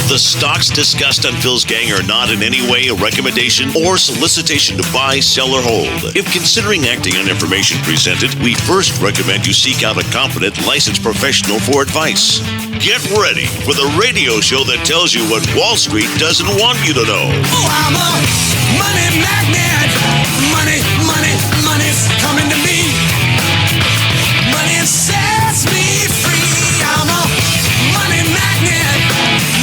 The stocks discussed on Phil's Gang are not in any way a recommendation or solicitation to buy, sell, or hold. If considering acting on information presented, we first recommend you seek out a competent, licensed professional for advice. Get ready for the radio show that tells you what Wall Street doesn't want you to know. Oh, I'm a money magnet. Money, money, money's coming to me. Money sets me free. I'm a money magnet.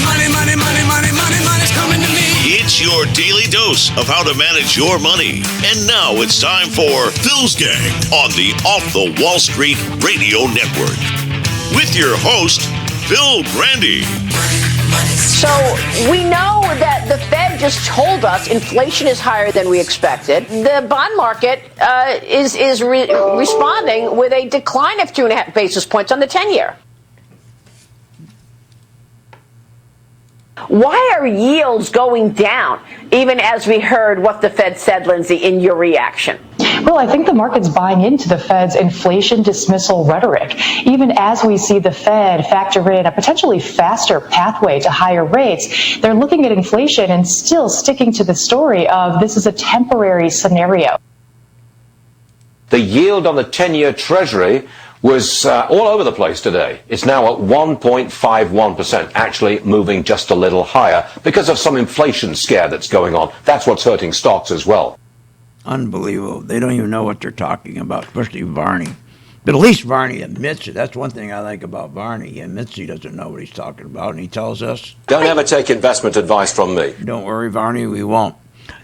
Money, money, money, money, money, money's coming to me. It's your daily dose of how to manage your money. And now it's time for Phil's Gang on the Off the Wall Street Radio Network. With your host, Phil Grande. So we know that the Fed just told us inflation is higher than we expected. The bond market is responding with a decline of 2.5 basis points on the 10-year. Why are yields going down, even as we heard what the Fed said, Lindsay, in your reaction? Well, I think the market's buying into the Fed's inflation dismissal rhetoric, even as we see the Fed factor in a potentially faster pathway to higher rates. They're looking at inflation and still sticking to the story of this is a temporary scenario. The yield on the 10-year Treasury was all over the place today. It's now at 1.51%, actually moving just a little higher because of some inflation scare that's going on. That's what's hurting stocks as well. Unbelievable. They don't even know what they're talking about, especially Varney. But at least Varney admits it. That's one thing I like about Varney. He admits he doesn't know what he's talking about, and he tells us, Don't ever take investment advice from me. Don't worry, Varney, we won't.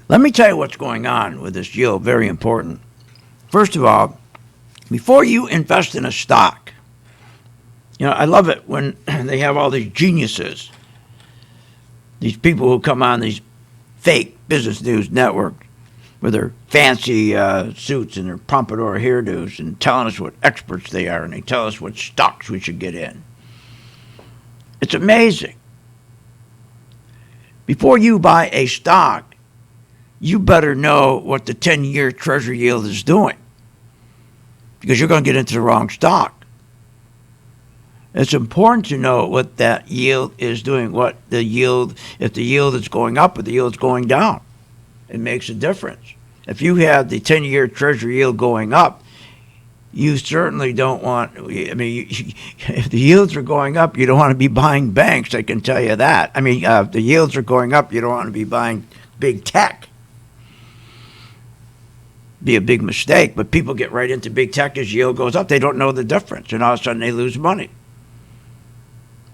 Let me tell you what's going on with this yield. Very important. First of all, before you invest in a stock, I love it when they have all these geniuses, these people who come on these fake business news networks with their fancy suits and their pompadour hairdos and telling us what experts they are, and they tell us what stocks we should get in. It's amazing. Before you buy a stock, you better know what the 10-year Treasury yield is doing, because you're going to get into the wrong stock. It's important to know what that yield is doing, if the yield is going up or the yield is going down. It makes a difference. If you have the 10-year Treasury yield going up, you certainly don't want, if the yields are going up, you don't want to be buying banks, I can tell you that. If the yields are going up, you don't want to be buying big tech. Be a big mistake, but people get right into big tech as yield goes up. They don't know the difference, and all of a sudden they lose money.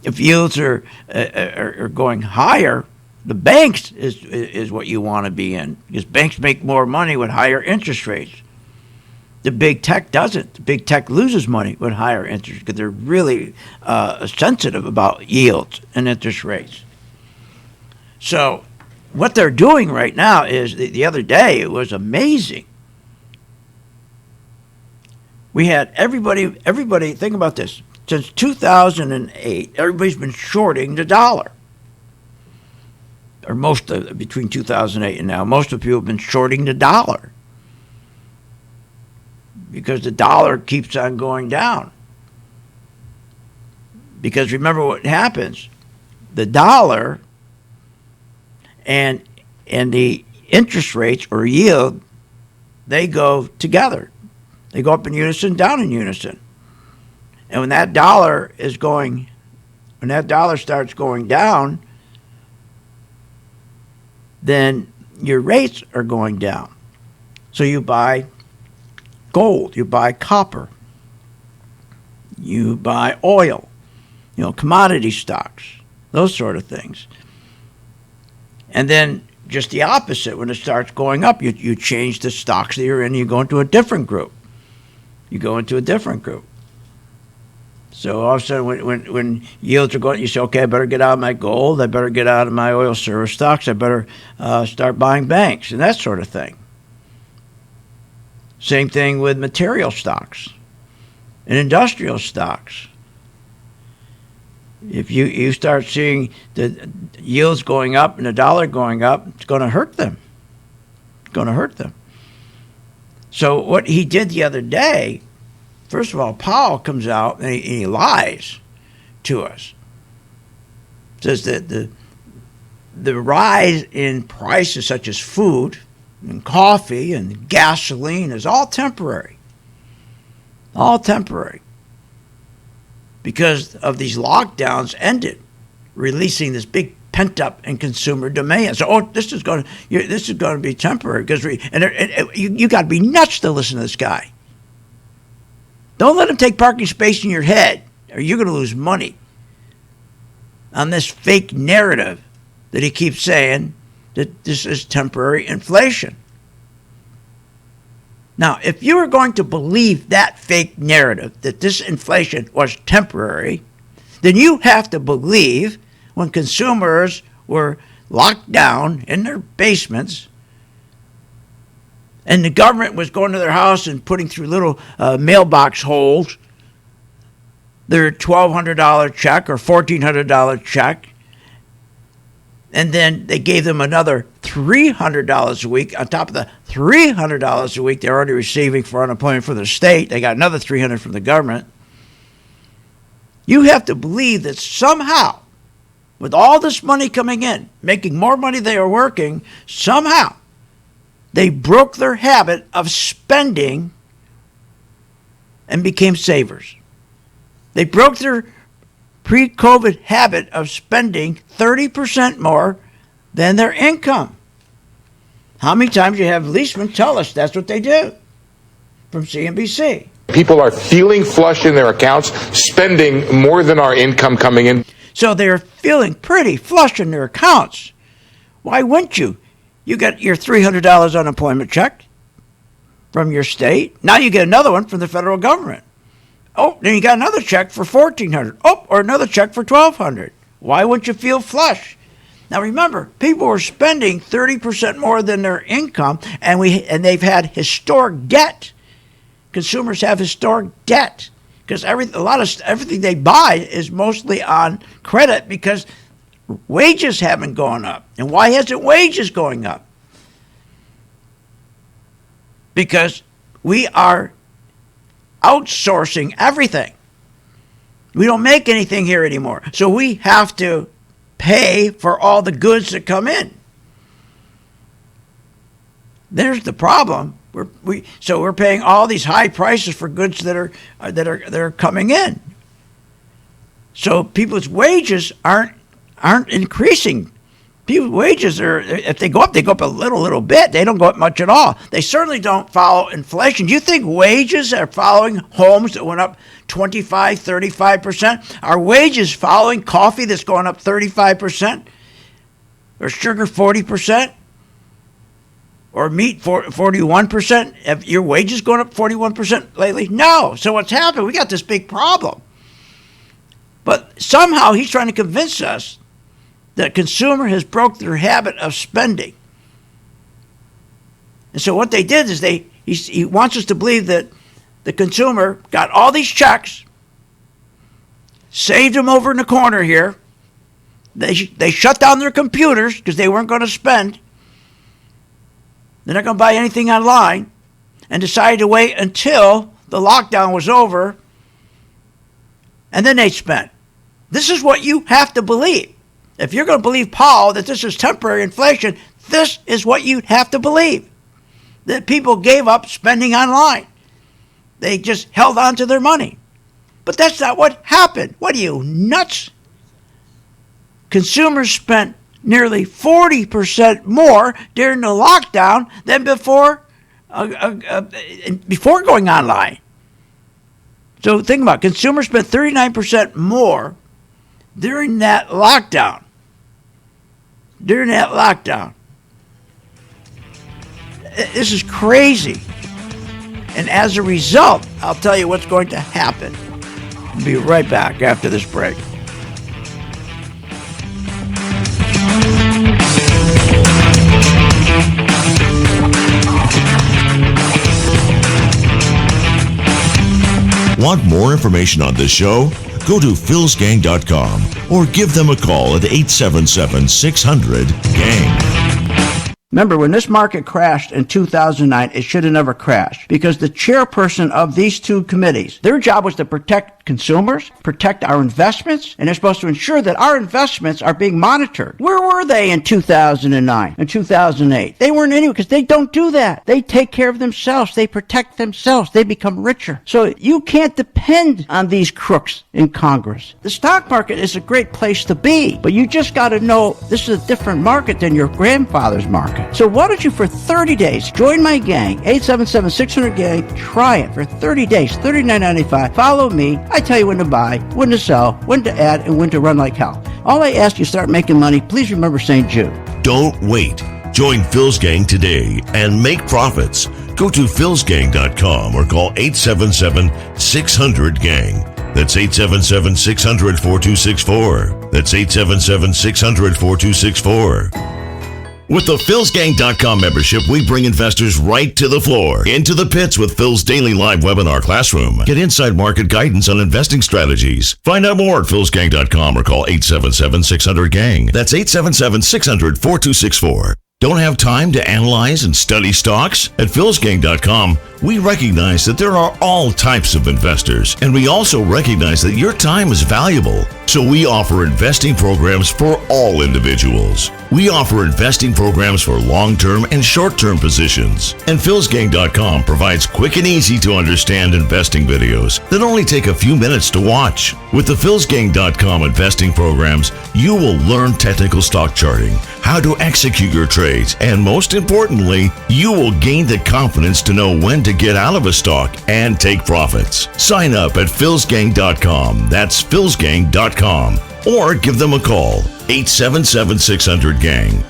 If yields are going higher, the banks is what you want to be in, because banks make more money with higher interest rates. The big tech doesn't. The big tech loses money with higher interest because they're really sensitive about yields and interest rates. So what they're doing right now is, the other day, it was amazing. We had everybody, think about this. Since 2008, everybody's been shorting the dollar. Or between 2008 and now, most of the people have been shorting the dollar, because the dollar keeps on going down. Because remember what happens. The dollar and the interest rates or yield, they go together. They go up in unison, down in unison. And when that dollar starts going down, then your rates are going down. So you buy gold, you buy copper, you buy oil, commodity stocks, those sort of things. And then just the opposite, when it starts going up, you change the stocks that you're in, you go into a different group. So all of a sudden, when yields are going, you say, okay, I better get out of my gold, I better get out of my oil service stocks, I better start buying banks, and that sort of thing. Same thing with material stocks and industrial stocks. If you start seeing the yields going up and the dollar going up, it's going to hurt them. So what he did the other day, first of all, Powell comes out and he lies to us. Says that the rise in prices such as food and coffee and gasoline is all temporary. All temporary. Because of these lockdowns ended, releasing this big pent-up and consumer demand. So, this is going to be temporary because you got to be nuts to listen to this guy. Don't let him take parking space in your head, or you're going to lose money on this fake narrative that he keeps saying that this is temporary inflation. Now, if you were going to believe that fake narrative that this inflation was temporary, then you have to believe when consumers were locked down in their basements and the government was going to their house and putting through little mailbox holes their $1,200 check or $1,400 check, and then they gave them another $300 a week on top of the $300 a week they're already receiving for unemployment for the state. They got another $300 from the government. You have to believe that somehow, with all this money coming in, making more money they are working, somehow they broke their habit of spending and became savers. They broke their pre-COVID habit of spending 30% more than their income. How many times you have Leisman tell us that's what they do from CNBC? People are feeling flush in their accounts, spending more than our income coming in. So they're feeling pretty flush in their accounts. Why wouldn't you? You got your $300 unemployment check from your state. Now you get another one from the federal government. Oh, then you got another check for $1,400. Oh, or another check for $1,200. Why wouldn't you feel flush? Now remember, people were spending 30% more than their income, and they've had historic debt. Consumers have historic debt because everything they buy is mostly on credit because wages haven't gone up. And why hasn't wages going up? Because we are outsourcing everything. We don't make anything here anymore. So we have to pay for all the goods that come in. There's the problem. We're paying all these high prices for goods that are coming in. So people's wages aren't increasing. People's wages if they go up a little bit. They don't go up much at all. They certainly don't follow inflation. Do you think wages are following homes that went up 25, 35%? Are wages following coffee that's going up 35%? Or sugar 40%? Or meat 41%? Have your wages going up 41% lately? No. So what's happened? We got this big problem. But somehow he's trying to convince us that consumer has broke their habit of spending. And so what they did is he wants us to believe that the consumer got all these checks, saved them over in the corner here. They shut down their computers because they weren't going to spend. They're not going to buy anything online, and decided to wait until the lockdown was over, and then they spent. This is what you have to believe. If you're going to believe Powell that this is temporary inflation, this is what you have to believe. That people gave up spending online. They just held on to their money. But that's not what happened. What are you, nuts? Consumers spent nearly 40% more during the lockdown than before going online. So think about it. Consumers spent 39% more during that lockdown. This is crazy. And as a result, I'll tell you what's going to happen. I'll be right back after this break. Want more information on this show? Go to philsgang.com or give them a call at 877-600-GANG. Remember, when this market crashed in 2009, it should have never crashed because the chairperson of these two committees, their job was to protect consumers, protect our investments, and they're supposed to ensure that our investments are being monitored. Where were they in 2009 and 2008? They weren't anywhere because they don't do that. They take care of themselves. They protect themselves. They become richer. So you can't depend on these crooks in Congress. The stock market is a great place to be, but you just got to know this is a different market than your grandfather's market. So why don't you, for 30 days, join my gang, 877-600-GANG, try it for 30 days, $39.95. Follow me. I tell you when to buy, when to sell, when to add, and when to run like hell. All I ask you start making money, please remember St. Jude. Don't wait. Join Phil's Gang today and make profits. Go to philsgang.com or call 877-600-GANG. That's 877-600-4264. That's 877-600-4264. With the philsgang.com membership, we bring investors right to the floor, into the pits with Phil's daily live webinar classroom. Get inside market guidance on investing strategies. Find out more at philsgang.com or call 877-600-GANG. That's 877-600-4264. Don't have time to analyze and study stocks? At philsgang.com, we recognize that there are all types of investors, and we also recognize that your time is valuable. So we offer investing programs for all individuals. We offer investing programs for long-term and short-term positions. And philsgang.com provides quick and easy to understand investing videos that only take a few minutes to watch. With the philsgang.com investing programs, you will learn technical stock charting, how to execute your trades, and most importantly, you will gain the confidence to know when to get out of a stock and take profits. Sign up at philsgang.com. That's philsgang.com. Or give them a call, 877-600-GANG.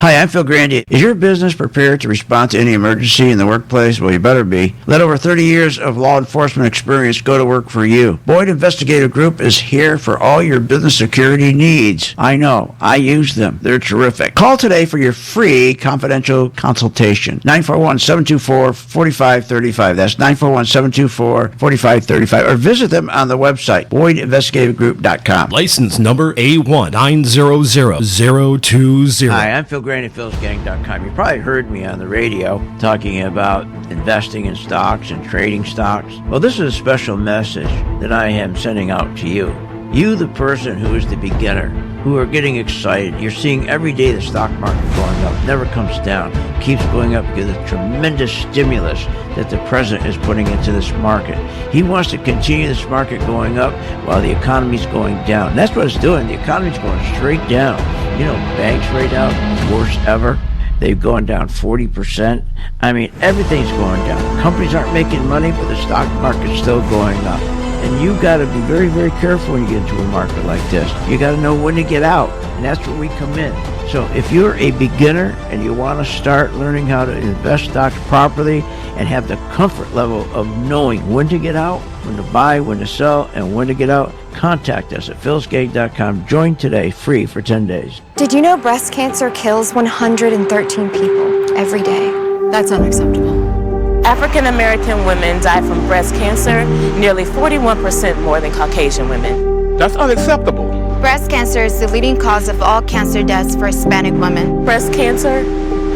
Hi, I'm Phil Grandy. Is your business prepared to respond to any emergency in the workplace? Well, you better be. Let over 30 years of law enforcement experience go to work for you. Boyd Investigative Group is here for all your business security needs. I know. I use them. They're terrific. Call today for your free confidential consultation. 941-724-4535. That's 941-724-4535. Or visit them on the website, BoydInvestigativeGroup.com. License number A1900020. Hi, I'm Phil Grandy, philsgang.com. You probably heard me on the radio talking about investing in stocks and trading stocks. Well, this is a special message that I am sending out to you. You, the person who is the beginner, who are getting excited. You're seeing every day the stock market going up, never comes down, keeps going up because of the tremendous stimulus that the president is putting into this market. He wants to continue this market going up while the economy's going down. And that's what it's doing. The economy's going straight down. You know, banks right now, worst ever. They've gone down 40%. I mean, everything's going down. Companies aren't making money, but the stock market's still going up. And you got to be very, very careful when you get into a market like this. You got to know when to get out, and that's where we come in. So if you're a beginner and you want to start learning how to invest stocks properly and have the comfort level of knowing when to get out, when to buy, when to sell, and when to get out, contact us at philsgang.com. Join today, free for 10 days. Did you know breast cancer kills 113 people every day? That's unacceptable. African American women die from breast cancer nearly 41% more than Caucasian women. That's unacceptable. Breast cancer is the leading cause of all cancer deaths for Hispanic women. Breast cancer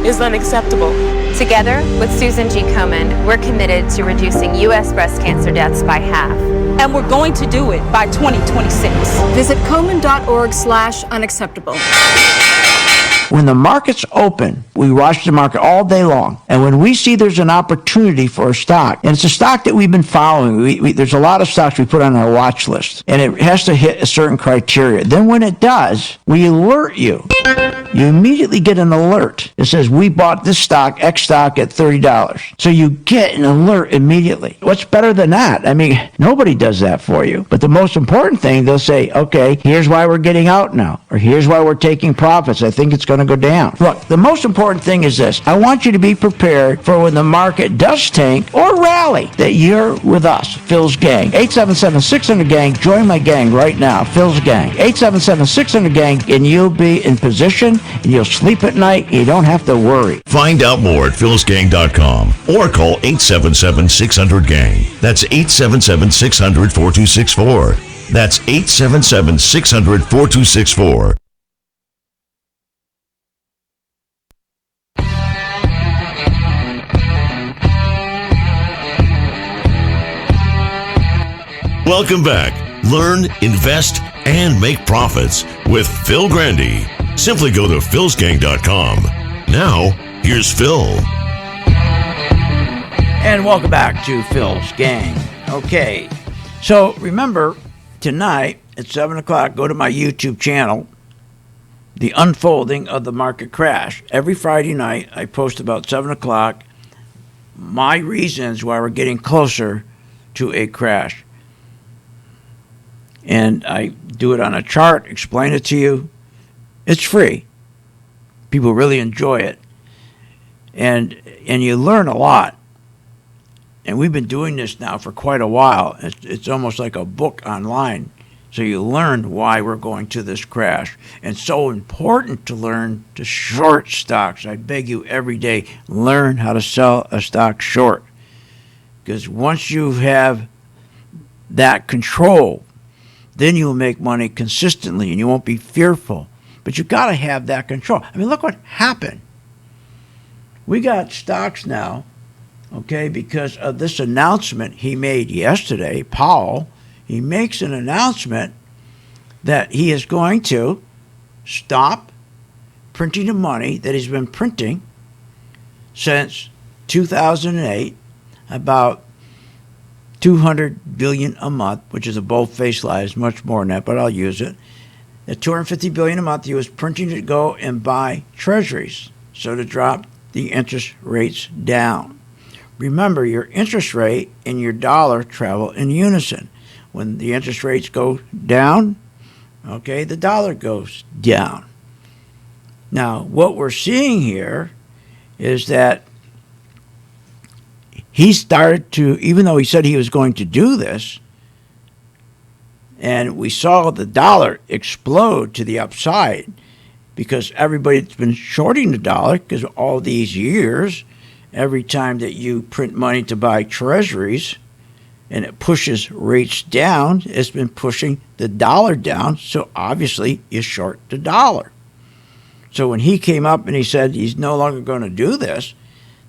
is unacceptable. Together with Susan G. Komen, we're committed to reducing U.S. breast cancer deaths by half. And we're going to do it by 2026. Visit Komen.org/unacceptable. When the market's open, we watch the market all day long. And when we see there's an opportunity for a stock, and it's a stock that we've been following, there's a lot of stocks we put on our watch list, and it has to hit a certain criteria. Then when it does, we alert you. You immediately get an alert that says, we bought this stock, X stock, at $30. So you get an alert immediately. What's better than that? I mean, nobody does that for you. But the most important thing, they'll say, okay, here's why we're getting out now, or here's why we're taking profits. I think it's going to go down. Look, the most important thing is this. I want you to be prepared for when the market does tank or rally, that you're with us, Phil's Gang. 877-600-GANG. Join my gang right now, Phil's Gang. 877-600-GANG, and you'll be in position, and you'll sleep at night. You don't have to worry. Find out more at philsgang.com or call 877-600-GANG. That's 877-600-4264. That's 877-600-4264. Welcome back. Learn, invest, and make profits with Phil Grandy. Simply go to philsgang.com. Now, here's Phil. And welcome back to Phil's Gang. Okay, so remember, tonight at 7 o'clock, go to my YouTube channel, The Unfolding of the Market Crash. Every Friday night, I post about 7 o'clock my reasons why we're getting closer to a crash. And I do it on a chart, explain it to you. It's free. People really enjoy it. And you learn a lot. And we've been doing this now for quite a while. It's almost like a book online. So you learn why we're going to this crash. And so important to learn to short stocks. I beg you every day, learn how to sell a stock short. Because once you have that control, then you'll make money consistently and you won't be fearful. But you've got to have that control. I mean, look what happened. We got stocks now, okay, because of this announcement he made yesterday, Powell. He makes an announcement that he is going to stop printing the money that he's been printing since 2008, about $200 billion a month, which is a bold-faced lie. It's much more than that, but I'll use it. At $250 billion a month, he was printing to go and buy treasuries, so to drop the interest rates down. Remember, your interest rate and your dollar travel in unison. When the interest rates go down, okay, the dollar goes down. Now, what we're seeing here is that he started to, even though he said he was going to do this, and we saw the dollar explode to the upside because everybody's been shorting the dollar because all these years, every time that you print money to buy treasuries and it pushes rates down, it's been pushing the dollar down, so obviously you short the dollar. So when he came up and he said he's no longer going to do this,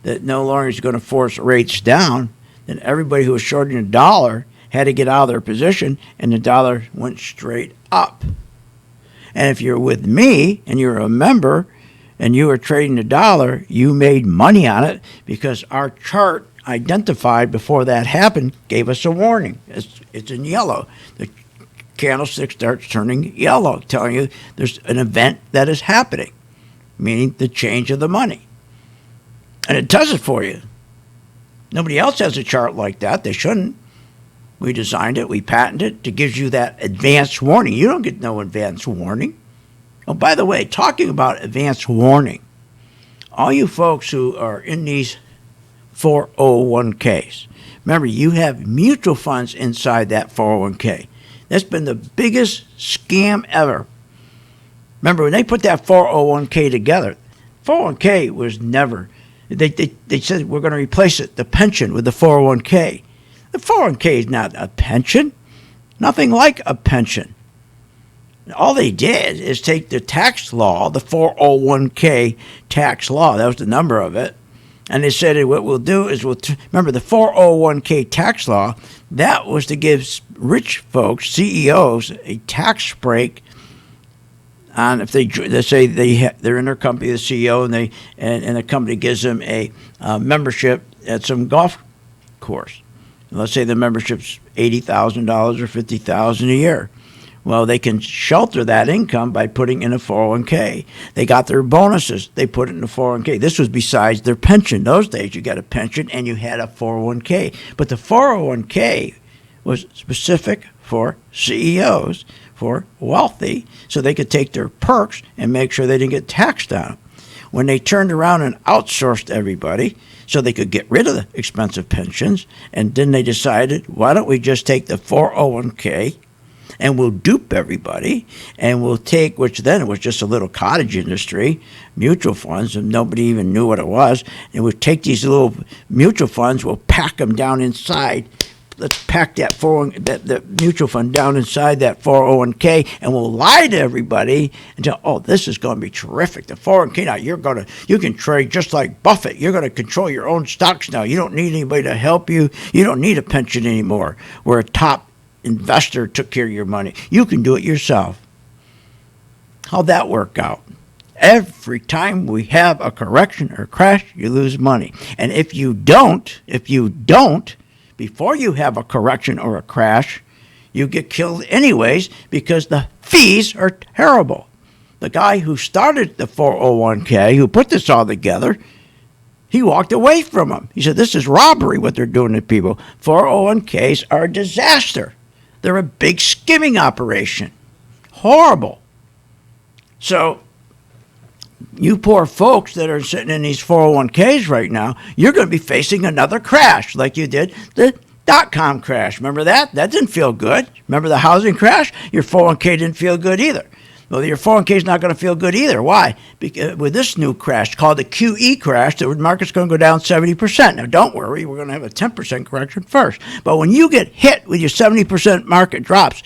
that no longer is going to force rates down, then everybody who was shorting the dollar had to get out of their position, and the dollar went straight up. And if you're with me and you're a member and you were trading the dollar, you made money on it because our chart identified before that happened gave us a warning. It's in yellow. The candlestick starts turning yellow, telling you there's an event that is happening, meaning the change of the money. And it does it for you. Nobody else has a chart like that. They shouldn't. We designed it. We patented it to give you that advanced warning. You don't get no advanced warning. Oh, by the way, talking about advanced warning, all you folks who are in these 401ks, remember, you have mutual funds inside that 401k. That's been the biggest scam ever. Remember, when they put that 401k together, 401k was never... They said we're going to replace it, the pension, with the 401k. The 401k is not a pension. Nothing like a pension. All they did is take the tax law, the 401k tax law, that was the number of it, and they said what we'll do is remember the 401k tax law, that was to give rich folks, CEOs, a tax break on if they say they're in their company, the CEO, and the company gives them a membership at some golf course. And let's say the membership's $80,000 or $50,000 a year. Well, they can shelter that income by putting in a 401k. They got their bonuses. They put it in a 401k. This was besides their pension. Those days, you got a pension and you had a 401k. But the 401k was specific for CEOs, for wealthy, so they could take their perks and make sure they didn't get taxed on them. When they turned around and outsourced everybody so they could get rid of the expensive pensions, and then they decided, why don't we just take the 401k and we'll dupe everybody, and we'll take, which then was just a little cottage industry, mutual funds, and nobody even knew what it was, and we'll take these little mutual funds, we'll pack them down inside. Let's pack that mutual fund down inside that 401k, and we'll lie to everybody and tell, oh, this is going to be terrific. The 401k now, you can trade just like Buffett. You're going to control your own stocks now. You don't need anybody to help you. You don't need a pension anymore. We're a top investor took care of your money. You can do it yourself. How'd that work out? Every time we have a correction or crash, you lose money. And if you don't, before you have a correction or a crash, you get killed anyways because the fees are terrible. The guy who started the 401k, who put this all together, he walked away from them. He said, this is robbery, what they're doing to people. 401ks are a disaster. They're a big skimming operation. Horrible. So you poor folks that are sitting in these 401ks right now, you're going to be facing another crash like you did the dot-com crash. Remember that? That didn't feel good. Remember the housing crash? Your 401k didn't feel good either. Well, your 401k is not going to feel good either. Why? Because with this new crash called the QE crash, the market's going to go down 70%. Now, don't worry. We're going to have a 10% correction first. But when you get hit with your 70% market drops,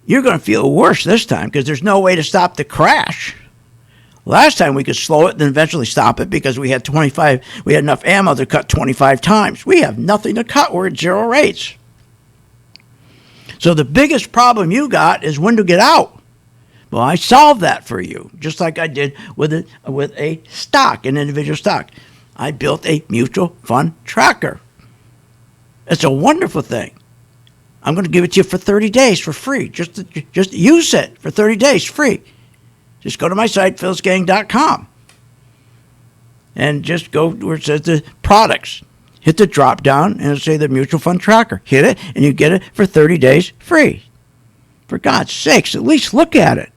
you're going to feel worse this time because there's no way to stop the crash. Last time we could slow it, then eventually stop it because we had enough ammo to cut 25 times. We have nothing to cut. We're at zero rates. So the biggest problem you got is when to get out. Well, I solved that for you, just like I did with a stock, an individual stock. I built a mutual fund tracker. It's a wonderful thing. I'm going to give it to you for 30 days for free. Just use it for 30 days free. Just go to my site, philsgang.com, and just go where it says the products. Hit the drop down and it'll say the mutual fund tracker. Hit it and you get it for 30 days free. For God's sakes, at least look at it.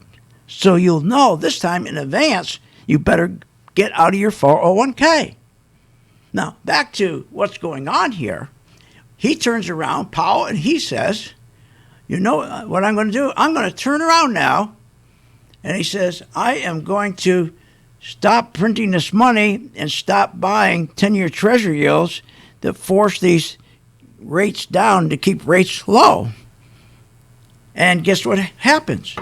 So you'll know this time in advance, you better get out of your 401k. Now, back to what's going on here. He turns around, Powell, and he says, you know what I'm going to do? I'm going to turn around now. And he says, I am going to stop printing this money and stop buying 10-year treasury yields that force these rates down to keep rates low. And guess what happens?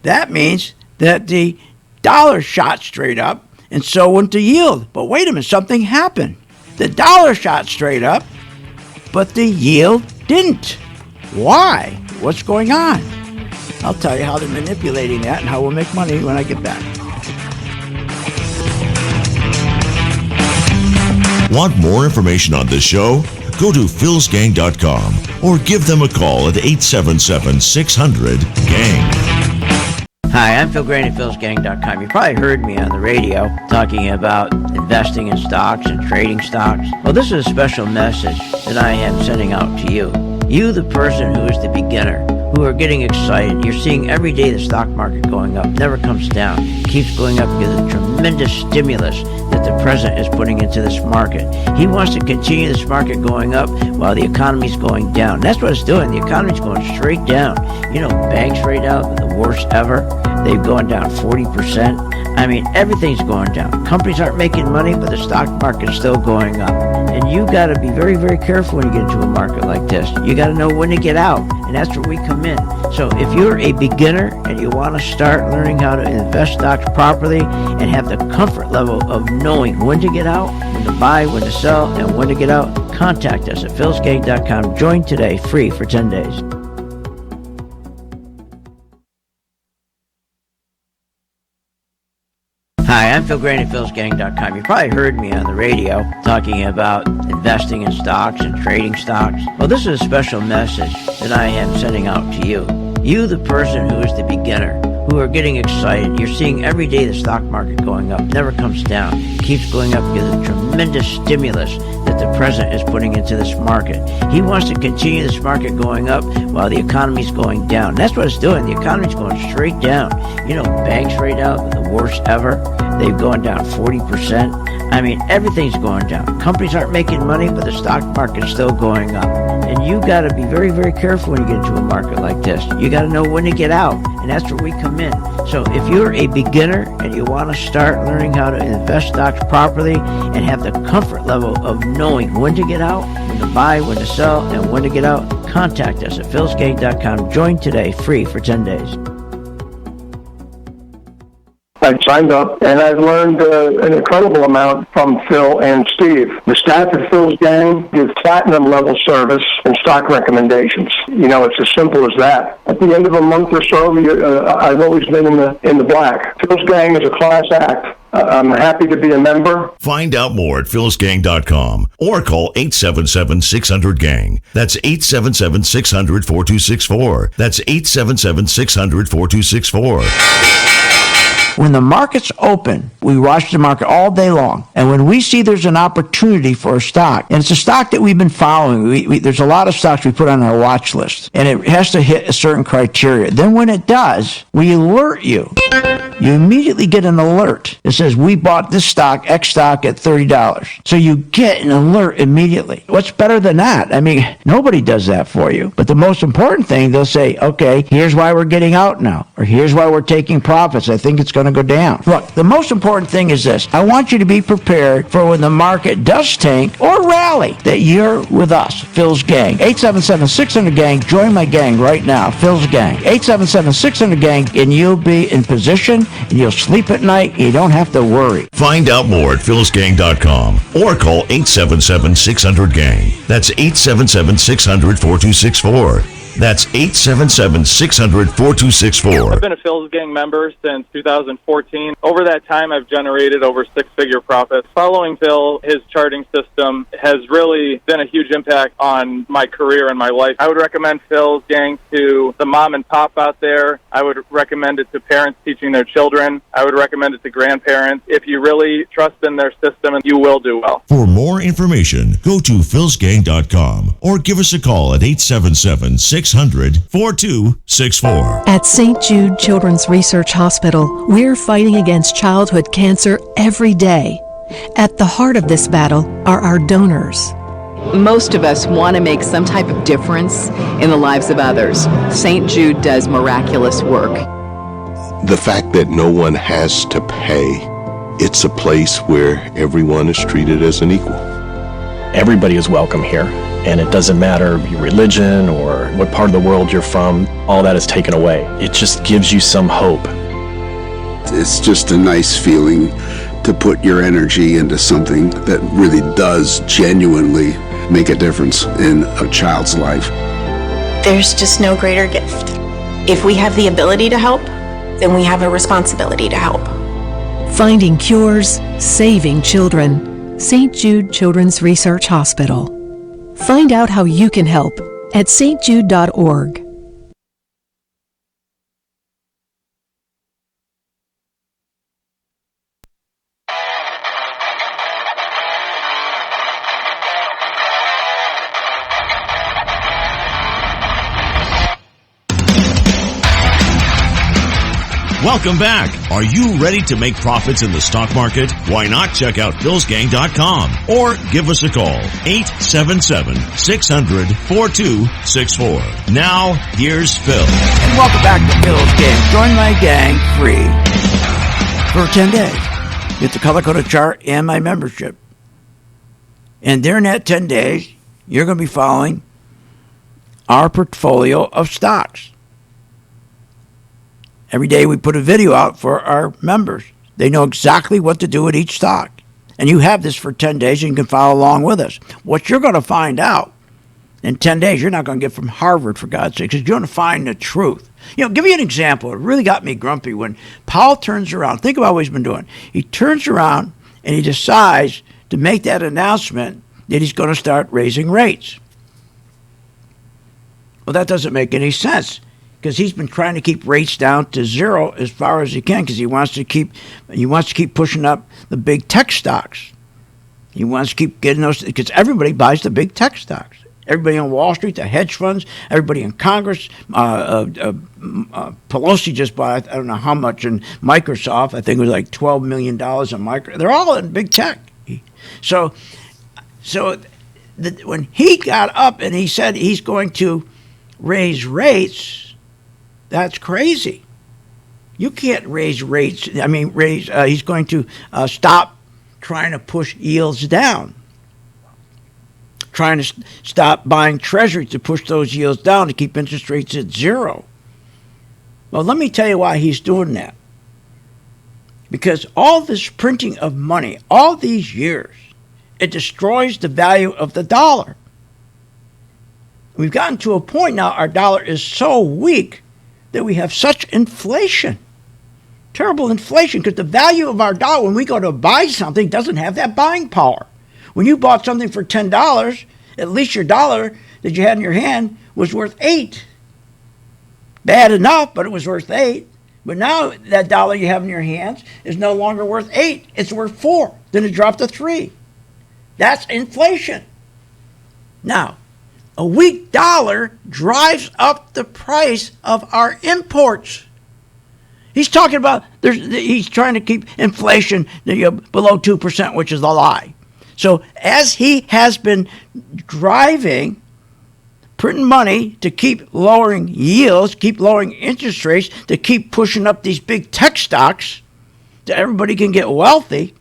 That means that the dollar shot straight up, and so went the yield. But wait a minute, something happened. The dollar shot straight up, but the yield didn't. Why? What's going on? I'll tell you how they're manipulating that and how we'll make money when I get back. Want more information on this show? Go to philsgang.com or give them a call at 877-600-GANG. Hi, I'm Phil Grain at philsgang.com. You probably heard me on the radio talking about investing in stocks and trading stocks. Well, this is a special message that I am sending out to you. You, the person who is the beginner, who are getting excited. You're seeing every day the stock market going up, never comes down, keeps going up because of the tremendous stimulus that the president is putting into this market. He wants to continue this market going up while the economy's going down. That's what it's doing. The economy's going straight down. You know, banks right now, the worst ever. They've gone down 40%. I mean, everything's going down. Companies aren't making money, but the stock market's still going up. And you got to be very, very careful when you get into a market like this. You got to know when to get out, and that's where we come in. So if you're a beginner and you want to start learning how to invest stocks properly and have the comfort level of knowing when to get out, when to buy, when to sell, and when to get out, contact us at philsgang.com. Join today, free for 10 days. Hi, I'm Phil Grain at philsgang.com. You probably heard me on the radio talking about investing in stocks and trading stocks. Well, this is a special message that I am sending out to you. You, the person who is the beginner, who are getting excited. You're seeing every day the stock market going up, never comes down, keeps going up because of the tremendous stimulus that the president is putting into this market. He wants to continue this market going up while the economy's going down. That's what it's doing. The economy's going straight down. You know, banks right now, the worst ever. They've gone down 40%. I mean, everything's going down. Companies aren't making money, but the stock market's still going up. And you got to be very, very careful when you get into a market like this. You got to know when to get out, and that's where we come in. So if you're a beginner and you want to start learning how to invest stocks properly and have the comfort level of knowing when to get out, when to buy, when to sell, and when to get out, contact us at philsgang.com. Join today, free for 10 days. I signed up, and I've learned an incredible amount from Phil and Steve. The staff at Phil's Gang gives platinum-level service and stock recommendations. It's as simple as that. At the end of a month or so, I've always been in the black. Phil's Gang is a class act. I'm happy to be a member. Find out more at philsgang.com or call 877-600-GANG. That's 877-600-4264. That's 877-600-4264. When the market's open, we watch the market all day long. And when we see there's an opportunity for a stock, and it's a stock that we've been following, there's a lot of stocks we put on our watch list, and it has to hit a certain criteria. Then when it does, we alert you. You immediately get an alert that says, we bought this stock, X stock, at $30. So you get an alert immediately. What's better than that? I mean, nobody does that for you. But the most important thing, they'll say, okay, here's why we're getting out now, or here's why we're taking profits. I think it's going to go down. Look, the most important thing is this. I want you to be prepared for when the market does tank or rally, that you're with us, Phil's Gang. 877-600-GANG. Join my gang right now, Phil's Gang. 877-600-GANG, and you'll be in position, and you'll sleep at night. You don't have to worry. Find out more at philsgang.com or call 877-600-GANG. That's 877-600-4264. That's 877-600-4264. I've been a Phil's Gang member since 2014. Over that time, I've generated over six-figure profits. Following Phil, his charting system has really been a huge impact on my career and my life. I would recommend Phil's Gang to the mom and pop out there. I would recommend it to parents teaching their children. I would recommend it to grandparents. If you really trust in their system, you will do well. For more information, go to philsgang.com or give us a call at 877-600-4264. At St. Jude Children's Research Hospital, we're fighting against childhood cancer every day. At the heart of this battle are our donors. Most of us want to make some type of difference in the lives of others. St. Jude does miraculous work. The fact that no one has to pay, it's a place where everyone is treated as an equal. Everybody is welcome here, and it doesn't matter your religion or what part of the world you're from, all that is taken away. It just gives you some hope. It's just a nice feeling to put your energy into something that really does genuinely make a difference in a child's life. There's just no greater gift. If we have the ability to help, then we have a responsibility to help. Finding cures, saving children. St. Jude Children's Research Hospital. Find out how you can help at stjude.org. Welcome back. Are you ready to make profits in the stock market? Why not check out philsgang.com or give us a call, 877-600-4264. Now, here's Phil. And welcome back to Phil's Gang. Join my gang free for 10 days. Get the color-coded chart and my membership. And during that 10 days, you're going to be following our portfolio of stocks. Every day we put a video out for our members. They know exactly what to do with each stock. And you have this for 10 days and you can follow along with us. What you're going to find out in 10 days, you're not going to get from Harvard, for God's sake, because you're going to find the truth. Give you an example. It really got me grumpy when Powell turns around. Think about what he's been doing. He turns around and he decides to make that announcement that he's going to start raising rates. Well, that doesn't make any sense, because he's been trying to keep rates down to zero as far as he can, because he wants to keep pushing up the big tech stocks. He wants to keep getting those, because everybody buys the big tech stocks. Everybody on Wall Street, the hedge funds, everybody in Congress. Pelosi just bought, I don't know how much, in Microsoft. I think it was like $12 million in Microsoft. They're all in big tech. So when he got up and he said he's going to raise rates, that's crazy. You can't raise rates. He's going to stop trying to push yields down, trying to stop buying treasuries to push those yields down to keep interest rates at zero. Well, let me tell you why he's doing that. Because all this printing of money, all these years, it destroys the value of the dollar. We've gotten to a point now, our dollar is so weak that we have such inflation. Terrible inflation, because the value of our dollar, when we go to buy something, doesn't have that buying power. When you bought something for $10, at least your dollar that you had in your hand was worth $8. Bad enough, but it was worth $8. But now that dollar you have in your hands is no longer worth $8. It's worth $4. Then it dropped to $3. That's inflation. Now, a weak dollar drives up the price of our imports. He's talking about, he's trying to keep inflation below 2%, which is a lie. So as he has been driving, printing money to keep lowering yields, keep lowering interest rates, to keep pushing up these big tech stocks so everybody can get wealthy,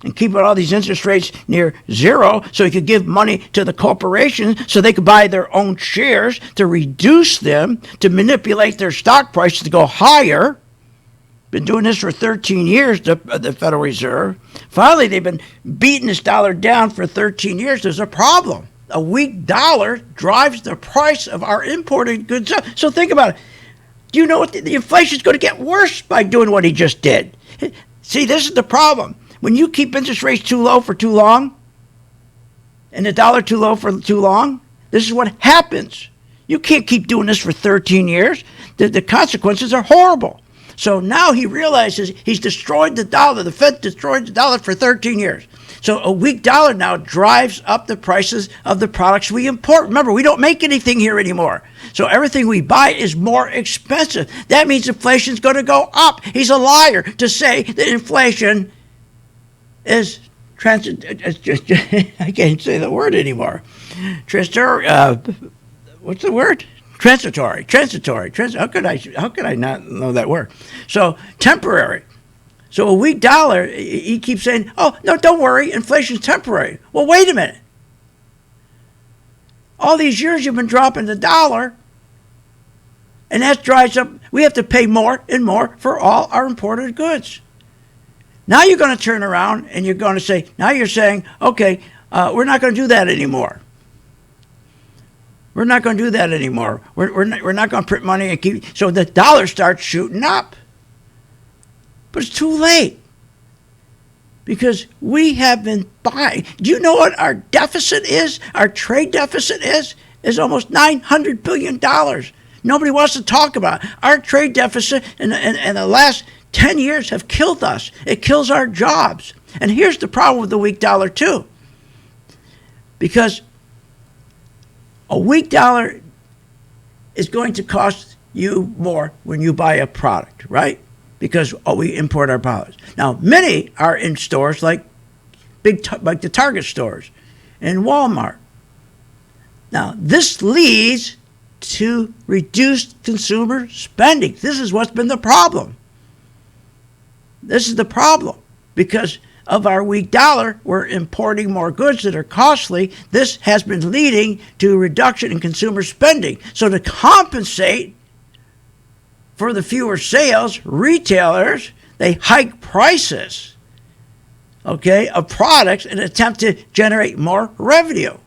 and keeping all these interest rates near zero so he could give money to the corporations so they could buy their own shares to reduce them, to manipulate their stock prices to go higher. Been doing this for 13 years, the Federal Reserve. Finally, they've been beating this dollar down for 13 years. There's a problem. A weak dollar drives the price of our imported goods up. So think about it. Do you know what the inflation is going to get worse by doing what he just did? See, this is the problem. When you keep interest rates too low for too long, and the dollar too low for too long, this is what happens. You can't keep doing this for 13 years. The consequences are horrible. So now he realizes he's destroyed the dollar. The Fed destroyed the dollar for 13 years. So a weak dollar now drives up the prices of the products we import. Remember, we don't make anything here anymore. So everything we buy is more expensive. That means inflation is going to go up. He's a liar to say that inflation is I can't say the word anymore. What's the word? Transitory. How could I not know that word? So temporary. So a weak dollar, he keeps saying, oh, no, don't worry, inflation's temporary. Well, wait a minute. All these years you've been dropping the dollar, and that drives up, we have to pay more and more for all our imported goods. Now you're going to turn around and you're going to say, now you're saying, okay, we're not going to do that anymore. We're not going to do that anymore. We're not going to print money and keep. So the dollar starts shooting up. But it's too late. Because we have been buying. Do you know what our deficit is? Our trade deficit is almost $900 billion. Nobody wants to talk about it. Our trade deficit in the last 10 years have killed us. It kills our jobs. And here's the problem with the weak dollar too. Because a weak dollar is going to cost you more when you buy a product, right? Because we import our products. Now, many are in stores like the Target stores and Walmart. Now, this leads to reduced consumer spending. This is what's been the problem. This is the problem. Because of our weak dollar, we're importing more goods that are costly. This has been leading to a reduction in consumer spending. So to compensate for the fewer sales, retailers, they hike prices, of products in an attempt to generate more revenue.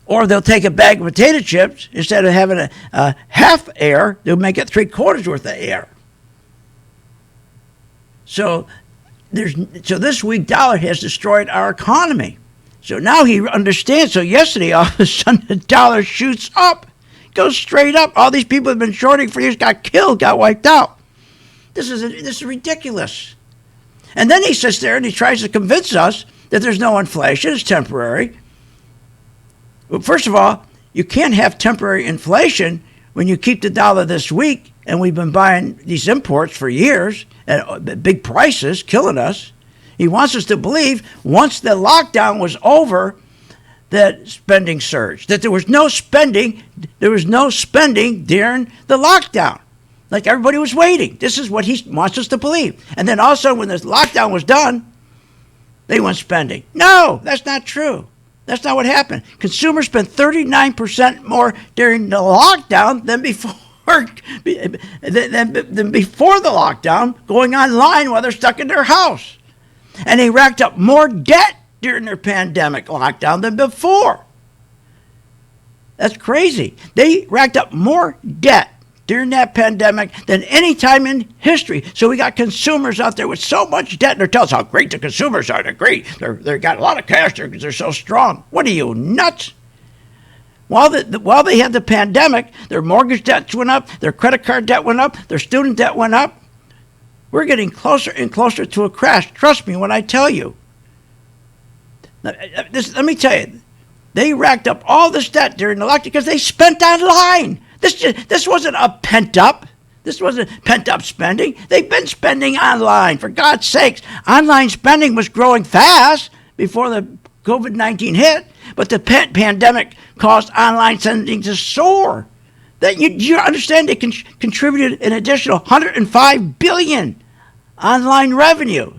Or they'll take a bag of potato chips, instead of having a half air, they'll make it 3/4 worth of air. So this weak dollar has destroyed our economy. So now he understands. So yesterday, all of a sudden, the dollar shoots up, goes straight up. All these people have been shorting for years, got killed, got wiped out. This is ridiculous. And then he sits there and he tries to convince us that there's no inflation, it's temporary. Well, first of all, you can't have temporary inflation when you keep the dollar this weak, and we've been buying these imports for years at big prices, killing us. He wants us to believe once the lockdown was over that spending surged, that there was no spending during the lockdown. Like everybody was waiting. This is what he wants us to believe. And then also when the lockdown was done, they went spending. No, that's not true. That's not what happened. Consumers spent 39% more during the lockdown than before. work than before the lockdown, going online while they're stuck in their house. And they racked up more debt during their pandemic lockdown than before. That's crazy. They racked up more debt during that pandemic than any time in history. So we got consumers out there with so much debt, and they're telling us how great the consumers are. They're great. They've got a lot of cash because they're so strong. What are you, nuts? While they had the pandemic, their mortgage debts went up, their credit card debt went up, their student debt went up. We're getting closer and closer to a crash. Trust me when I tell you. Let me tell you, they racked up all this debt during the lockdown because they spent online. This wasn't a pent-up. This wasn't pent-up spending. They've been spending online. For God's sakes, online spending was growing fast before the COVID-19 hit, but the pandemic caused online spending to soar. That you understand it contributed an additional $105 billion online revenue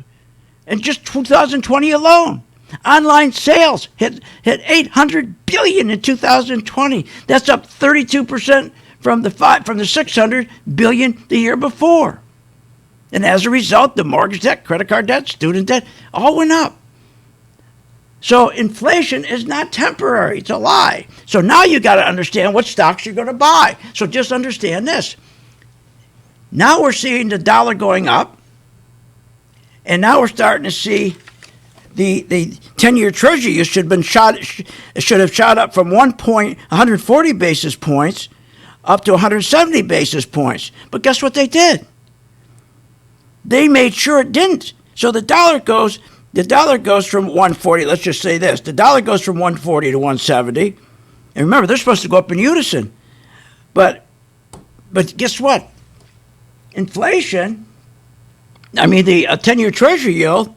in just 2020 alone. Online sales hit $800 billion in 2020. That's up 32% from the $600 billion the year before. And as a result, the mortgage debt, credit card debt, student debt all went up. So inflation is not temporary. It's a lie. So now you got to understand what stocks you're going to buy. So just understand this. Now we're seeing the dollar going up, and now we're starting to see the 10-year Treasury should have shot up from 140 basis points up to 170 basis points. But guess what they did? They made sure it didn't. So the dollar goes from 140. Let's just say this: the dollar goes from 140 to 170. And remember, they're supposed to go up in unison. But guess what? Inflation. I mean, the 10-year Treasury yield,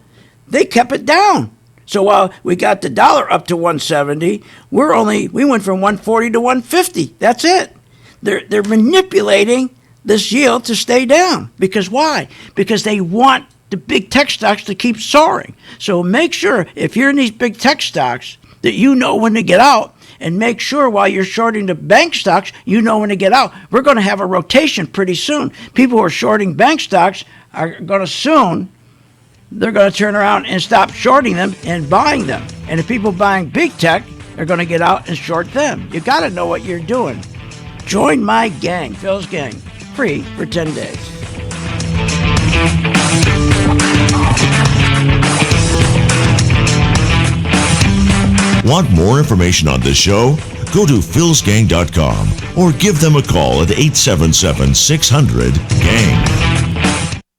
they kept it down. So while we got the dollar up to 170, we went from 140 to 150. That's it. They're manipulating this yield to stay down. Because why? Because they want the big tech stocks to keep soaring. So make sure if you're in these big tech stocks that you know when to get out, and make sure while you're shorting the bank stocks, you know when to get out. We're going to have a rotation pretty soon. People who are shorting bank stocks are going to they're going to turn around and stop shorting them and buying them. And the people buying big tech are going to get out and short them. You got to know what you're doing. Join my gang, Phil's Gang, free for 10 days. Want more information on this show? Go to philsgang.com or give them a call at 877-600-GANG.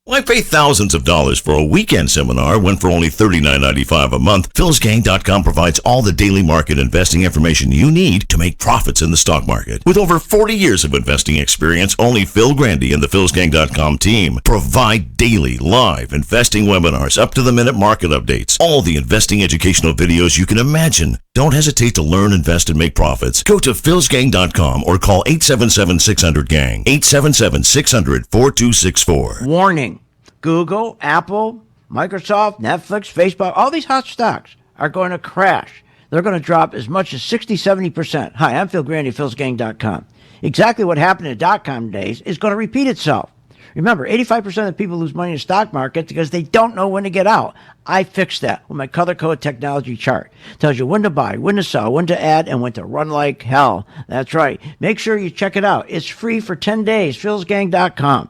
Why pay thousands of dollars for a weekend seminar when for only $39.95 a month? philsgang.com provides all the daily market investing information you need to make profits in the stock market. With over 40 years of investing experience, only Phil Grandy and the philsgang.com team provide daily live investing webinars, up-to-the-minute market updates, all the investing educational videos you can imagine. Don't hesitate to learn, invest, and make profits. Go to philsgang.com or call 877-600-GANG, 877-600-4264. Warning. Google, Apple, Microsoft, Netflix, Facebook, all these hot stocks are going to crash. They're going to drop as much as 60-70%. Hi, I'm Phil Grandy, philsgang.com. Exactly what happened in the dot-com days is going to repeat itself. Remember, 85% of people lose money in the stock market because they don't know when to get out. I fixed that with my color code technology chart. It tells you when to buy, when to sell, when to add, and when to run like hell. That's right. Make sure you check it out. It's free for 10 days. philsgang.com.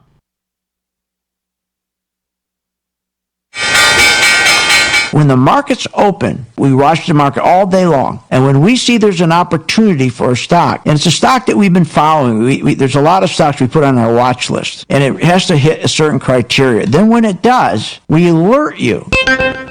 When the market's open, we watch the market all day long. And when we see there's an opportunity for a stock, and it's a stock that we've been following, there's a lot of stocks we put on our watch list, and it has to hit a certain criteria. Then when it does, we alert you.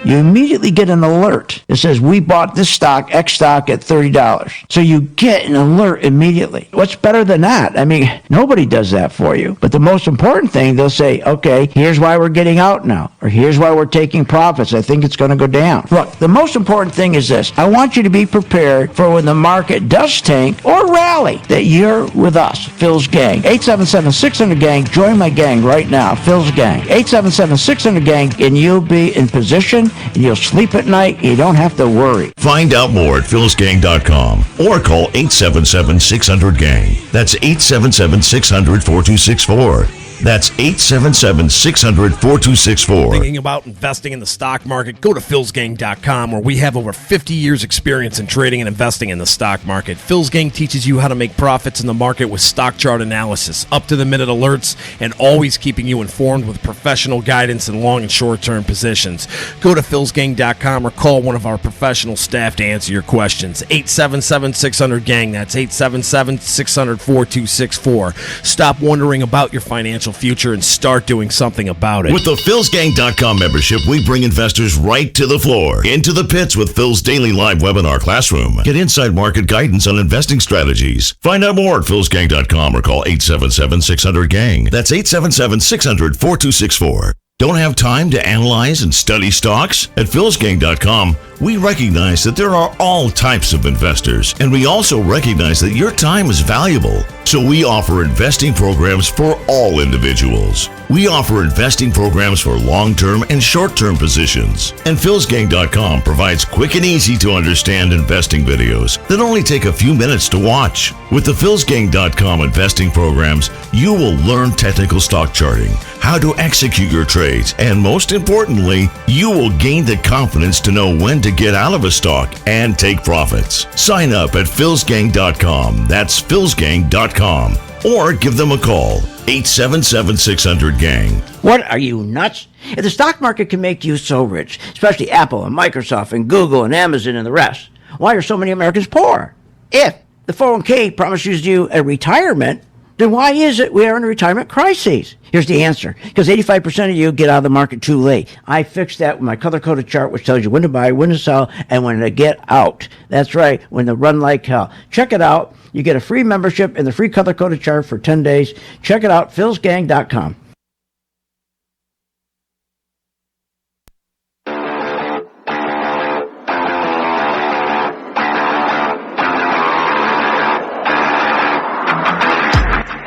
You immediately get an alert. It says, we bought this stock, X stock, at $30. So you get an alert immediately. What's better than that? I mean, nobody does that for you. But the most important thing, they'll say, okay, here's why we're getting out now, or here's why we're taking profits. I think it's going to go down. Look, the most important thing is this. I want you to be prepared for when the market does tank or rally, that you're with us, Phil's Gang. 877-600-GANG. Join my gang right now, Phil's Gang. 877-600-GANG, and you'll be in position and you'll sleep at night. You don't have to worry. Find out more at philsgang.com or call 877-600-GANG. That's 877-600-4264. That's 877-600-4264. Thinking about investing in the stock market? Go to philsgang.com, where we have over 50 years experience in trading and investing in the stock market. Phil's Gang teaches you how to make profits in the market with stock chart analysis, up-to-the-minute alerts, and always keeping you informed with professional guidance in long and short-term positions. Go to philsgang.com or call one of our professional staff to answer your questions. 877-600-GANG. That's 877-600-4264. Stop wondering about your financial future and start doing something about it. With the philsgang.com membership, we bring investors right to the floor, into the pits with Phil's daily live webinar classroom. Get inside market guidance on investing strategies. Find out more at philsgang.com or call 877-600-GANG. That's 877-600-4264. Don't have time to analyze and study stocks? At philsgang.com, we recognize that there are all types of investors, and we also recognize that your time is valuable. So we offer investing programs for all individuals. We offer investing programs for long-term and short-term positions. And philsgang.com provides quick and easy to understand investing videos that only take a few minutes to watch. With the philsgang.com investing programs, you will learn technical stock charting, how to execute your trades, and most importantly, you will gain the confidence to know when to get out of a stock and take profits. Sign up at philsgang.com. That's philsgang.com. Or give them a call, 877-600-GANG. What, are you nuts? If the stock market can make you so rich, especially Apple and Microsoft and Google and Amazon and the rest, why are so many Americans poor? If the 401k promises you a retirement, then why is it we are in a retirement crisis? Here's the answer. Because 85% of you get out of the market too late. I fixed that with my color-coded chart, which tells you when to buy, when to sell, and when to get out. That's right, when to run like hell. Check it out. You get a free membership and the free color-coded chart for 10 days. Check it out, philsgang.com.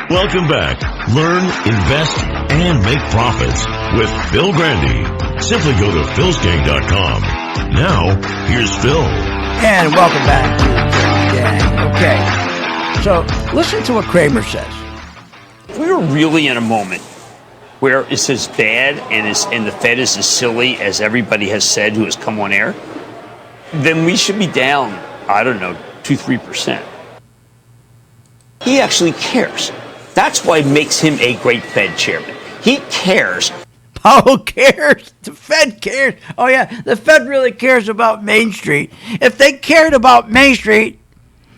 Welcome back. Learn, invest, and make profits with Phil Grandy. Simply go to philsgang.com. Now, here's Phil. And welcome back to Phil's Gang. Okay, so listen to what Kramer says. If we were really in a moment where it's as bad and the Fed is as silly as everybody has said who has come on air, then we should be down, 2-3%. He actually cares. That's why it makes him a great Fed chairman. He cares. Powell cares. The Fed cares. Oh, yeah, the Fed really cares about Main Street. If they cared about Main Street,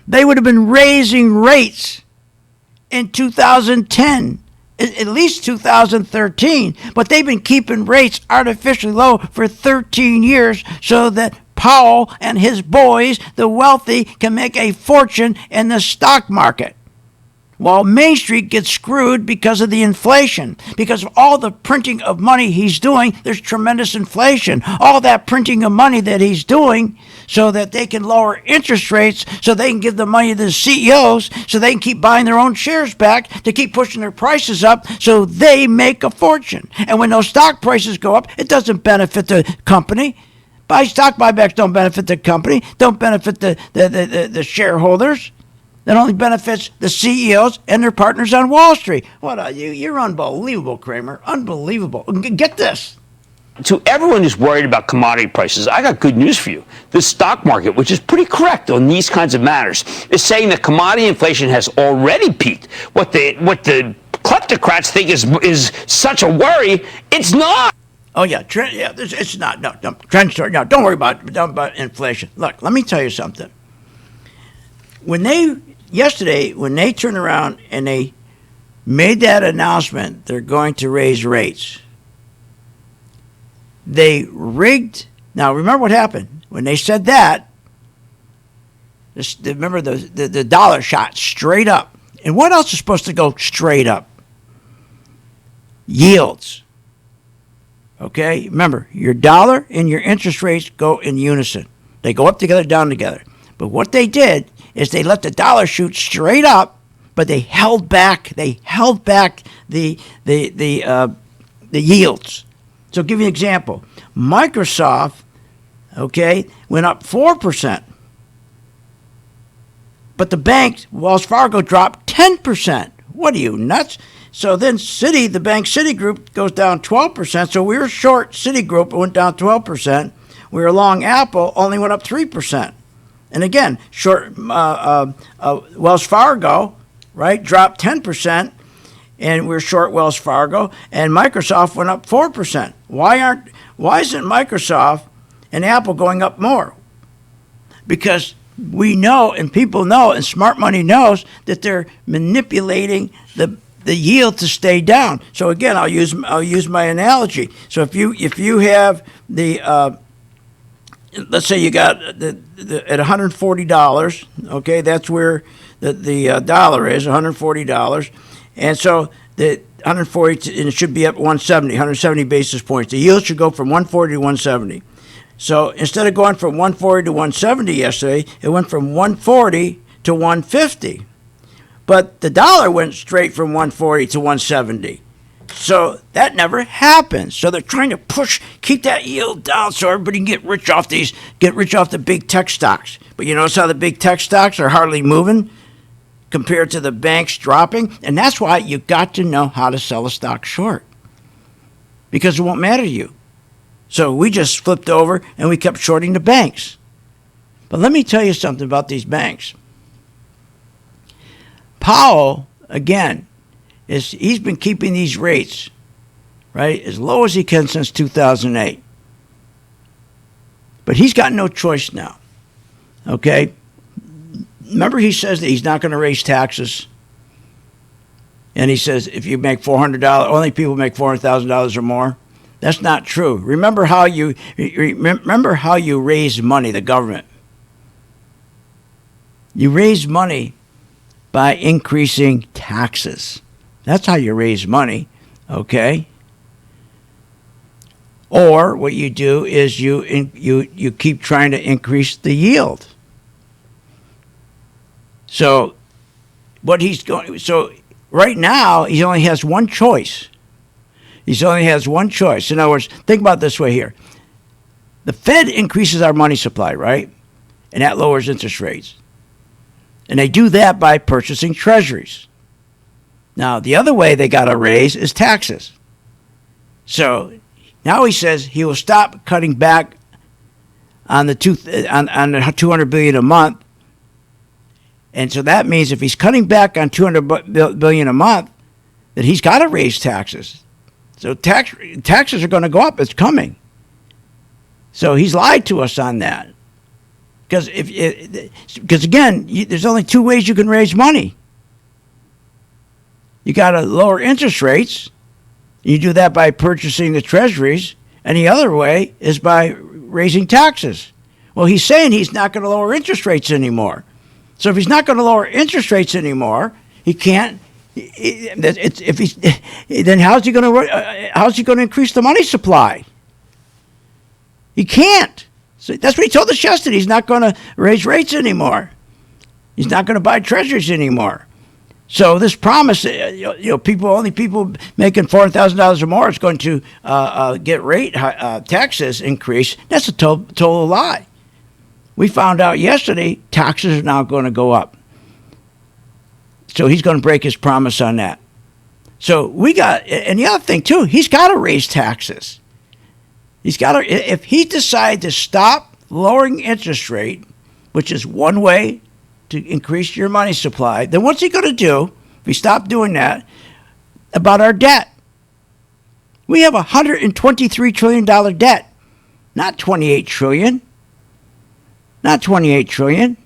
they would have been raising rates in 2010, at least 2013. But they've been keeping rates artificially low for 13 years so that Powell and his boys, the wealthy, can make a fortune in the stock market. While Main Street gets screwed because of the inflation, because of all the printing of money he's doing, there's tremendous inflation. All that printing of money that he's doing so that they can lower interest rates, so they can give the money to the CEOs, so they can keep buying their own shares back, to keep pushing their prices up so they make a fortune. And when those stock prices go up, it doesn't benefit the company. Stock buybacks don't benefit the company, don't benefit the shareholders. That only benefits the CEOs and their partners on Wall Street. What are you? You're unbelievable, Kramer. Unbelievable. Get this. To everyone who's worried about commodity prices, I got good news for you. The stock market, which is pretty correct on these kinds of matters, is saying that commodity inflation has already peaked. What the kleptocrats think is such a worry, it's not. Oh, yeah. It's not. No, trend story. No, don't worry about inflation. Look, let me tell you something. Yesterday, when they turned around and they made that announcement, they're going to raise rates. They rigged. Now, remember what happened when they said that. Remember the dollar shot straight up. And what else is supposed to go straight up? Yields. Okay, remember, your dollar and your interest rates go in unison. They go up together, down together. But what they did is they let the dollar shoot straight up, but they held back the yields. So I'll give you an example. Microsoft, okay, went up 4%. But the bank, Wells Fargo, dropped 10%. What are you, nuts? So then the bank Citigroup goes down 12%. So we were short Citigroup, it went down 12%. We were long Apple, only went up 3%. And again, short Wells Fargo, right, dropped 10%. And we're short Wells Fargo. And Microsoft went up 4%. Why isn't Microsoft and Apple going up more? Because we know, and people know, and smart money knows that they're manipulating the yield to stay down. So again, I'll use my analogy. So if you have the let's say you got the at $140, okay, that's where the dollar is, $140, and so the 140 and it should be up 170 basis points. The yield should go from 140 to 170. So instead of going from 140 to 170 yesterday, it went from 140 to 150. But the dollar went straight from 140 to 170. So that never happens. So they're trying to keep that yield down so everybody can get rich off the big tech stocks. But you notice how the big tech stocks are hardly moving compared to the banks dropping? And that's why you got to know how to sell a stock short, because it won't matter to you. So we just flipped over and we kept shorting the banks. But let me tell you something about these banks. Powell, again, he's been keeping these rates, right, as low as he can since 2008. But he's got no choice now, okay? Remember, he says that he's not going to raise taxes. And he says if you make $400, only people make $400,000 or more. That's not true. Remember how you raise money, the government. You raise money by increasing taxes. That's how you raise money, okay? Or what you do is you keep trying to increase the yield. So right now he only has one choice. He only has one choice. In other words, think about it this way here. The Fed increases our money supply, right? And that lowers interest rates. And they do that by purchasing treasuries. Now, the other way they got to raise is taxes. So now he says he will stop cutting back on the $200 billion a month. And so that means if he's cutting back on $200 billion a month, then he's got to raise taxes. So taxes are going to go up. It's coming. So he's lied to us on that. Because again, there's only two ways you can raise money. You got to lower interest rates. You do that by purchasing the treasuries. And the other way is by raising taxes. Well, he's saying he's not going to lower interest rates anymore. So if he's not going to lower interest rates anymore, he can't. Then how's he going to increase the money supply? He can't. So that's what he told us yesterday. He's not going to raise rates anymore. He's not going to buy treasuries anymore. So this promise, people making $400,000 or more is going to get taxes increase. That's a total lie. We found out yesterday taxes are now going to go up. So he's going to break his promise on that. So and the other thing too, he's got to raise taxes. If he decides to stop lowering interest rate, which is one way to increase your money supply, then what's he going to do if he stops doing that about our debt? We have a $123 trillion debt, not $28 trillion. Not $28 trillion.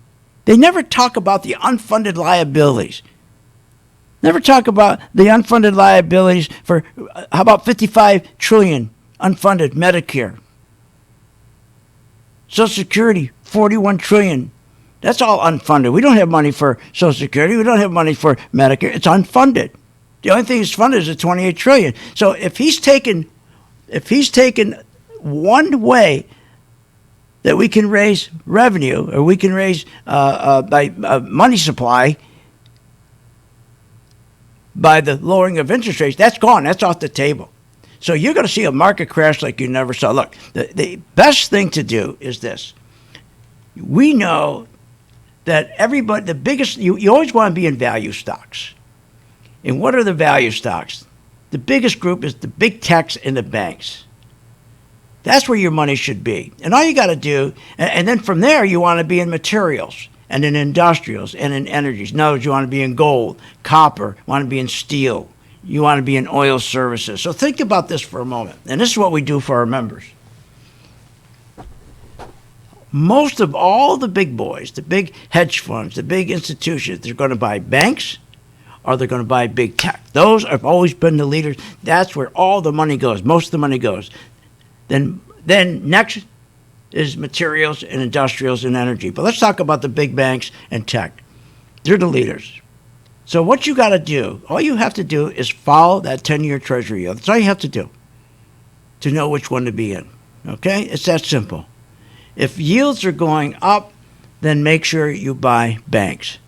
They never talk about the unfunded liabilities. Never talk about the unfunded liabilities for, how about $55 trillion unfunded Medicare? Social Security, $41 trillion. That's all unfunded. We don't have money for Social Security. We don't have money for Medicare. It's unfunded. The only thing that's funded is the $28 trillion. So if he's taken one way that we can raise revenue, or we can raise by money supply by the lowering of interest rates, that's gone. That's off the table. So you're going to see a market crash like you never saw. Look, the best thing to do is this. We know that everybody, the biggest, you always want to be in value stocks. And what are the value stocks? The biggest group is the big techs and the banks. That's where your money should be. And all you got to do, and then from there, you want to be in materials and in industrials and in energies. In other words, you want to be in gold, copper, you want to be in steel, you want to be in oil services. So think about this for a moment. And this is what we do for our members. Most of all the big boys, the big hedge funds, the big institutions, they're going to buy banks or they're going to buy big tech. Those have always been the leaders. That's where all the money goes. Most of the money goes. Then next is materials and industrials and energy. But let's talk about the big banks and tech. They're the leaders. So what you got to do, all you have to do is follow that 10-year Treasury yield. That's all you have to do to know which one to be in. Okay? It's that simple. If yields are going up, then make sure you buy banks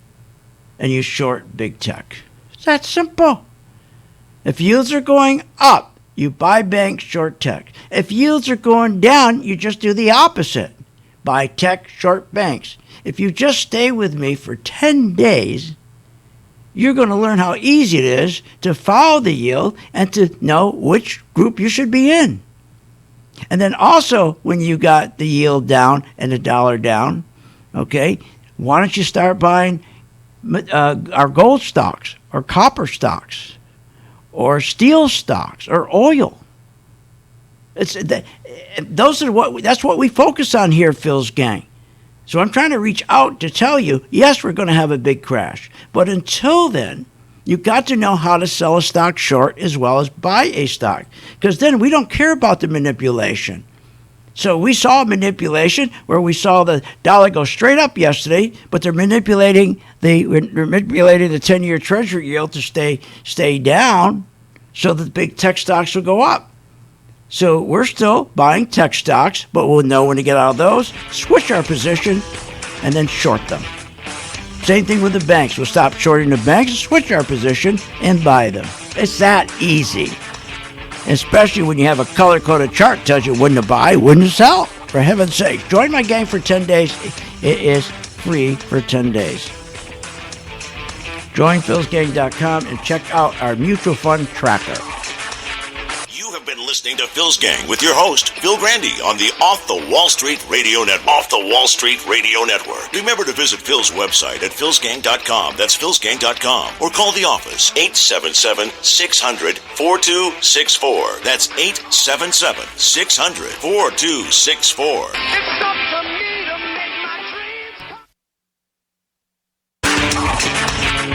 and you short big tech. It's that simple. If yields are going up, you buy banks, short tech. If yields are going down, you just do the opposite. Buy tech, short banks. If you just stay with me for 10 days, you're going to learn how easy it is to follow the yield and to know which group you should be in. And then also, when you got the yield down and the dollar down, okay, why don't you start buying our gold stocks or copper stocks or steel stocks or oil? That's what we focus on here, Phil's Gang. So I'm trying to reach out to tell you, yes, we're going to have a big crash. But until then, you've got to know how to sell a stock short as well as buy a stock. Because then we don't care about the manipulation. So we saw manipulation where we saw the dollar go straight up yesterday, but they're manipulating the 10-year Treasury yield to stay down so that the big tech stocks will go up. So we're still buying tech stocks, but we'll know when to get out of those, switch our position, and then short them. Same thing with the banks. We'll stop shorting the banks, switch our position, and buy them. It's that easy. Especially when you have a color-coded chart that tells you when to buy, when to sell. For heaven's sake, join my gang for 10 days. It is free for 10 days. Join philsgang.com and check out our mutual fund tracker. You have been listening to Phil's Gang with your host, Phil Grandy, on the Off the Wall Street Radio Network. Off the Wall Street Radio Network. Remember to visit Phil's website at philsgang.com. That's philsgang.com. Or call the office, 877-600-4264. That's 877-600-4264.